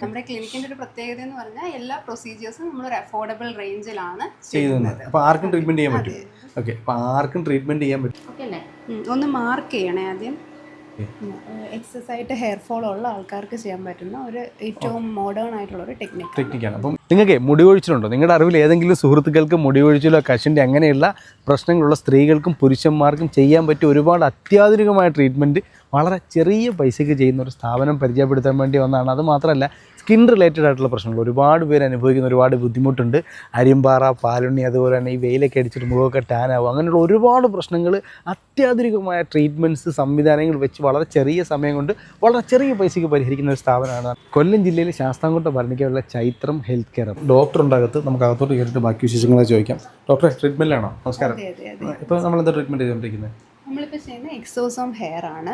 നമ്മുടെ ക്ലിനിക്കിന്റെ ഒരു പ്രത്യേകത എന്ന് പറഞ്ഞാൽ എല്ലാ പ്രൊസീജിയേഴ്സും നമ്മൾ ഒരു അഫോർഡബിൾ റേഞ്ചിലാണ് ചെയ്യുന്നത്. അപ്പോൾ ആർക്കും ട്രീറ്റ്മെന്റ് ചെയ്യാൻ പറ്റും. ഓക്കെ, അപ്പോൾ ആർക്കും ട്രീറ്റ്മെന്റ് ചെയ്യാൻ പറ്റും. ഓക്കെ അല്ലേ? ഒന്ന് മാർക്ക് ചെയ്യണേ ആദ്യം. എക്സസ് ആയിട്ട് ഹെയർ ഫോൾ ഉള്ള ആൾക്കാർക്ക് ചെയ്യാൻ പറ്റുന്ന ഒരു ഏറ്റവും മോഡേൺ ആയിട്ടുള്ള ഒരു ടെക്നിക്കാണ്. അപ്പം നിങ്ങൾക്ക് മുടി കൊഴിച്ചിലുണ്ടോ? നിങ്ങളുടെ അറിവിൽ ഏതെങ്കിലും സുഹൃത്തുക്കൾക്ക് മുടി കൊഴിച്ചിലോ കഷണ്ടി അങ്ങനെയുള്ള പ്രശ്നങ്ങളുള്ള സ്ത്രീകൾക്കും പുരുഷന്മാർക്കും ചെയ്യാൻ പറ്റിയ ഒരുപാട് അത്യാധുനികമായ ട്രീറ്റ്മെൻറ്റ് വളരെ ചെറിയ പൈസയ്ക്ക് ചെയ്യുന്ന ഒരു സ്ഥാപനം പരിചയപ്പെടുത്താൻ വേണ്ടി വന്നതാണ്. അത് മാത്രമല്ല, സ്കിൻ റിലേറ്റഡ് ആയിട്ടുള്ള പ്രശ്നങ്ങൾ ഒരുപാട് പേര് അനുഭവിക്കുന്ന ഒരുപാട് ബുദ്ധിമുട്ടുണ്ട്. അരിമ്പാറ, പാലുണ്ണി, അതുപോലെ തന്നെ ഈ വെയിലൊക്കെ അടിച്ചിട്ട് മുഖമൊക്കെ ടാനാവും, അങ്ങനെയുള്ള ഒരുപാട് പ്രശ്നങ്ങൾ അത്യാധുനികമായ ട്രീറ്റ്മെൻറ്റ്സ് സംവിധാനങ്ങൾ വെച്ച് വളരെ ചെറിയ സമയം കൊണ്ട് വളരെ ചെറിയ പൈസയ്ക്ക് പരിഹരിക്കുന്ന ഒരു സ്ഥാപനമാണ് കൊല്ലം ജില്ലയിൽ Sasthamkotta ഭരണിക്കാനുള്ള Chaithram health care. Doctor ഉണ്ടാകത്ത് നമുക്ക് അകത്തോട്ട് കയറിയിട്ട് ബാക്കി വിശേഷങ്ങളെ ചോദിക്കാം. ഡോക്ടറെ, ട്രീറ്റ്മെൻറ്റിലാണോ? നമസ്കാരം. ഇപ്പോൾ നമ്മളെന്താ ട്രീറ്റ്മെൻറ്റ് ചെയ്തുകൊണ്ടിരിക്കുന്നത്? നമ്മളിപ്പോൾ ചെയ്യുന്ന എക്സോസോം ഹെയർ ആണ്.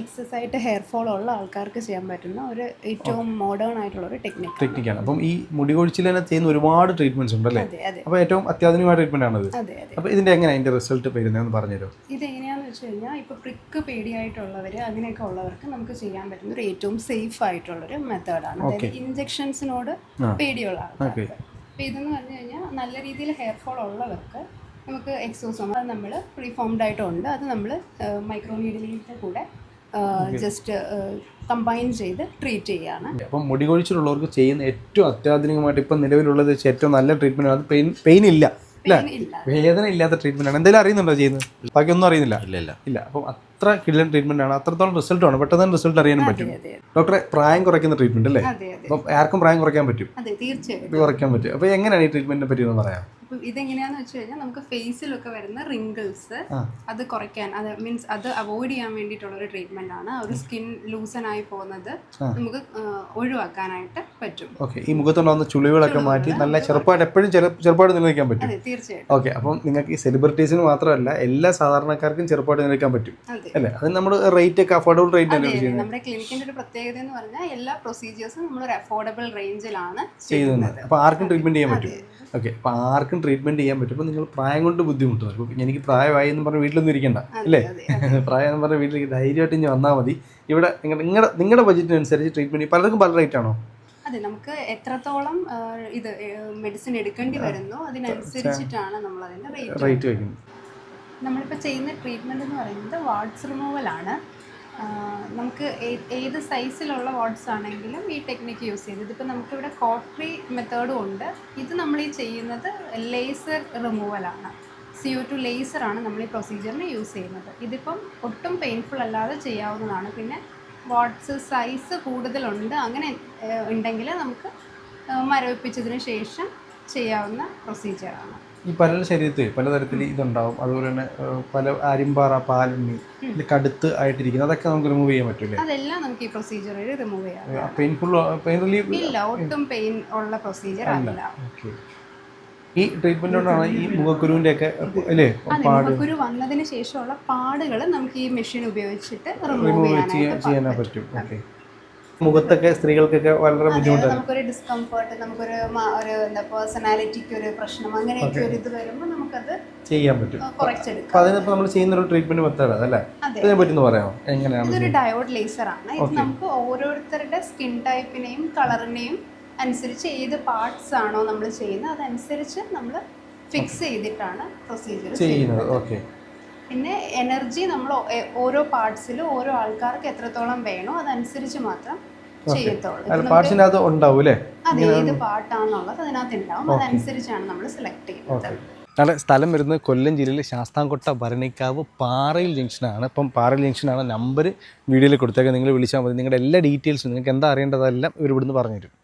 എക്സസ് ആയിട്ട് ഹെയർ ഫോൾ ഉള്ള ആൾക്കാർക്ക് ചെയ്യാൻ പറ്റുന്ന ഒരു ഏറ്റവും മോഡേൺ ആയിട്ടുള്ള ഒരു ടെക്നിക്കാണ്. അപ്പം ഈ മുടി കൊഴിച്ചിൽ തന്നെ ചെയ്യുന്ന ഒരുപാട് ട്രീറ്റ്മെന്റ്സ് ഉണ്ടല്ലേ? അപ്പോൾ ഏറ്റവും അത്യാധുനികമായ ട്രീറ്റ്മെന്റ് ആണത്. അപ്പോൾ ഇതിന്റെ എങ്ങനെയാണ് അതിന്റെ റിസൾട്ട് വരുന്നതെന്ന് പറഞ്ഞുതരുമോ? ഇതെങ്ങനെയാണെന്ന് വെച്ച് കഴിഞ്ഞാൽ ഇപ്പോൾ പ്രിക്ക് പേടിയായിട്ടുള്ളവർ അങ്ങനെയൊക്കെ ഉള്ളവർക്ക് നമുക്ക് ചെയ്യാൻ പറ്റുന്ന ഒരു ഏറ്റവും സേഫ് ആയിട്ടുള്ളൊരു മെത്തേഡാണ്. അതായത് ഇഞ്ചെക്ഷൻസിനോട് പേടിയുള്ള ആൾക്കാർക്ക്. അപ്പോൾ ഇതെന്ന് പറഞ്ഞു കഴിഞ്ഞാൽ നല്ല രീതിയിൽ ഹെയർ ഫോൾ ഉള്ളവർക്ക് നമുക്ക് എക്സോസോം അത് നമ്മൾ പ്രീഫോംഡ് ആയിട്ടുണ്ട്. അത് നമ്മൾ മൈക്രോ നീഡിലിൻ്റെ കൂടെ ജസ്റ്റ് കമ്പൈൻ ചെയ്ത് ട്രീറ്റ് ചെയ്യുകയാണ്. അപ്പം മുടി കൊഴിച്ചിലുള്ളവർക്ക് ചെയ്യുന്ന ഏറ്റവും അത്യാധുനികമായിട്ട് ഇപ്പം നിലവിലുള്ളത് ഏറ്റവും നല്ല ട്രീറ്റ്മെൻറ്റ്. അത് പെയിൻ ഇല്ല, വേദന ഇല്ലാത്ത ട്രീറ്റ്മെന്റ് ആണ്. എന്തെങ്കിലും അറിയുന്നുണ്ടോ ചെയ്യുന്നത്? ബാക്കിയൊന്നും അറിയുന്നില്ല. ഇല്ല. അപ്പം അത്ര കിടിലൻ ട്രീറ്റ്മെന്റ് ആണ്, അത്രത്തോളം റിസൾട്ട് ആണ്, പെട്ടെന്ന് റിസൾട്ട് അറിയാനും പറ്റും. ഡോക്ടറെ, പ്രായം കുറയ്ക്കുന്ന ട്രീറ്റ്മെന്റ് അല്ലേ? അപ്പം ആർക്കും പ്രായം കുറയ്ക്കാൻ പറ്റും, കുറയ്ക്കാൻ പറ്റും. അപ്പോൾ എങ്ങനെയാണ് ഈ ട്രീറ്റ്മെന്റിനെ പറ്റി ഒന്ന് പറയാം? ഇതെങ്ങനെയാന്ന് വെച്ച് കഴിഞ്ഞാൽ നമുക്ക് ഫേസിലൊക്കെ വരുന്ന റിങ്കിൾസ് അത് കുറയ്ക്കാൻ, അത് മീൻസ് അത് അവോയ്ഡ് ചെയ്യാൻ വേണ്ടിയിട്ടുള്ള ഒരു ട്രീറ്റ്മെന്റ് ആണ്. ഒരു സ്കിൻ ലൂസൺ ആയി പോകുന്നത് നമുക്ക് ഒഴിവാക്കാനായിട്ട് പറ്റും. ഓക്കെ, ഈ മുഖത്തുണ്ടാകുന്ന ചുളിവുകളൊക്കെ മാറ്റി നല്ല ചെറുപ്പമായിട്ട് എപ്പോഴും ചെറുപ്പമായിട്ട് നിലനിൽക്കാൻ പറ്റും. തീർച്ചയായിട്ടും. ഓക്കെ, അപ്പം നിങ്ങൾക്ക് ഈ സെലിബ്രിറ്റീസിന് മാത്രമല്ല എല്ലാ സാധാരണക്കാർക്കും ചെറുപ്പമായിട്ട് നിലനിൽക്കാൻ പറ്റും അല്ലേ? അത് നമ്മൾ റേറ്റ് ഒക്കെ അഫോർഡബിൾ റേറ്റ് ആണ് ചെയ്യുന്നത്. നമ്മുടെ ക്ലിനിക്കിന്റെ ഒരു പ്രത്യേകത എന്ന് പറഞ്ഞാൽ എല്ലാ പ്രൊസീജിയേഴ്സും നമ്മൾ ഒരു അഫോർഡബിൾ റേഞ്ചിലാണ് ചെയ്യുന്നത്. അപ്പോൾ ആർക്കും ട്രീറ്റ്മെന്റ് ചെയ്യാൻ പറ്റും. ഓക്കെ, അപ്പോൾ ആർക്കും ട്രീറ്റ്മെന്റ് ചെയ്യാൻ പറ്റും. അപ്പോൾ നിങ്ങൾ പ്രായം കൊണ്ട് ബുദ്ധിമുട്ടുന്നത്, അപ്പോൾ എനിക്ക് പ്രായമായി എന്ന് പറഞ്ഞ് വീട്ടിലൊന്നും ഇരിക്കണ്ട അല്ലേ? പ്രായം എന്ന് പറഞ്ഞാൽ വീട്ടിലേക്ക് ധൈര്യമായിട്ട് ഇനി വന്നാൽ മതി. ഇവിടെ നിങ്ങളുടെ ബഡ്ജറ്റിനനുസരിച്ച് ട്രീറ്റ്മെന്റ് പലർക്കും പല റേറ്റ് ആണോ? അതെ, നമുക്ക് എത്രത്തോളം ഇത് മെഡിസിൻ എടുക്കേണ്ടി വരുന്നു അതിനനുസരിച്ചിട്ടാണ് നമ്മൾ അതിന്റെ റേറ്റ് വയ്ക്കുന്നത്. നമ്മളിപ്പോൾ ചെയ്യുന്ന ട്രീറ്റ്മെന്റ് എന്ന് പറയുന്നത് വാട്സ് റിമൂവൽ ആണ്. നമുക്ക് ഏത് സൈസിലുള്ള വാട്സ് ആണെങ്കിലും ഈ ടെക്നിക്ക് യൂസ് ചെയ്ത്, ഇതിപ്പോൾ നമുക്കിവിടെ കോട്രി മെത്തേഡും ഉണ്ട്. ഇത് നമ്മൾ ഈ ചെയ്യുന്നത് ലേസർ റിമൂവലാണ്. CO2 ലേസറാണ് നമ്മൾ ഈ പ്രൊസീജിയറിന് യൂസ് ചെയ്യുന്നത്. ഇതിപ്പം ഒട്ടും പെയിൻഫുൾ അല്ലാതെ ചെയ്യാവുന്നതാണ്. പിന്നെ വാട്സ് സൈസ് കൂടുതലുണ്ട് അങ്ങനെ ഉണ്ടെങ്കിൽ നമുക്ക് മരവിപ്പിച്ചതിന് ശേഷം ചെയ്യാവുന്ന പ്രൊസീജിയറാണ്. ഈ പല ശരീരത്തിൽ പലതരത്തിൽ ഇതുണ്ടാവും. അതുപോലെ തന്നെ പല അരിമ്പാറ, പാലുണ്ണി, കടുത്ത് ആയിട്ടിരിക്കുന്നത് അതൊക്കെ നമുക്ക് റിമൂവ് ചെയ്യാൻ പറ്റില്ലേ? അതെല്ലാം നമുക്ക് ഈ പ്രൊസീജിയറിൽ റിമൂവ് ചെയ്യാം. പെയിൻ റിലീഫ് ഇല്ല, ഒട്ടും പെയിൻ ഉള്ള പ്രൊസീജിയർ അല്ല. ഈ ട്രീറ്റ്മെന്റ് കൊണ്ടാണ് ഈ മുഖക്കുരുവിന്റെ ഒക്കെ അല്ലേ? മുഖക്കുരു വന്നതിന് ശേഷമുള്ള പാടുകൾ നമുക്ക് ഈ മെഷീൻ ഉപയോഗിച്ചിട്ട് റിമൂവ് ചെയ്യാൻ പറ്റും. ഓക്കെ, മുഖത്തൊക്കെ സ്ത്രീകൾക്കൊക്കെ വളരെ ബുദ്ധിമുട്ടാണ്. നമുക്കൊരു ഡിസ്കംഫർട്ട്, നമുക്കൊരു എന്താ പേഴ്സണാലിറ്റിക്ക് ഒരു പ്രശ്നം അങ്ങനെയൊക്കെ ഒരു ഇത് വരുമ്പോൾ നമുക്കത് ചെയ്യാൻ പറ്റും, കുറച്ചെടുക്കാം. അപ്പോൾ അതിനിപ്പോൾ നമ്മൾ ചെയ്യുന്ന ഒരു ട്രീറ്റ്മെന്റ് മെത്തേഡ് അതല്ലേ? ഇതിനെ പറ്റി ഒന്ന് പറയാമോ? എങ്ങനെയാണ്? ഇതൊരു ഡയോഡ് ലേസർ ആണ്. ഇത് നമുക്ക് ഓരോരുത്തരുടെ സ്കിൻ ടൈപ്പിനെയും കളറിനെയും അനുസരിച്ച് ഏത് പാർട്സ് ആണോ നമ്മൾ ചെയ്യുന്നത് അതനുസരിച്ച് നമ്മൾ ഫിക്സ് ചെയ്തിട്ടാണ് പ്രൊസീജിയർ ചെയ്യുന്നത്. ഓക്കെ, പിന്നെ എനർജി നമ്മൾ ഓരോ പാർട്സിലും ഓരോ ആൾക്കാർക്ക് എത്രത്തോളം വേണോ അതനുസരിച്ച് മാത്രം ചെയ്യത്തുള്ളൂ. അതെ, ഏത് പാർട്ടാണെന്നുള്ളത് അതിനകത്ത് ഉണ്ടാവും. അതനുസരിച്ചാണ് നമ്മൾ സെലക്ട് ചെയ്യുന്നത്. നമ്മുടെ സ്ഥലം വരുന്നത് കൊല്ലം ജില്ലയിൽ ശാസ്താംകോട്ട ഭരണിക്കാവ് പാറയിൽ ജംഗ്ഷനാണ്. അപ്പം പാറയിൽ ജംഗ്ഷനാണ് നമ്പർ വീഡിയോയിൽ കൊടുത്തേക്ക്. നിങ്ങൾ വിളിച്ചാൽ മതി. നിങ്ങളുടെ എല്ലാ ഡീറ്റെയിൽസും നിങ്ങൾക്ക് എന്താ അറിയേണ്ടതെല്ലാം ഇവർ ഇവിടുന്ന് പറഞ്ഞുതരും.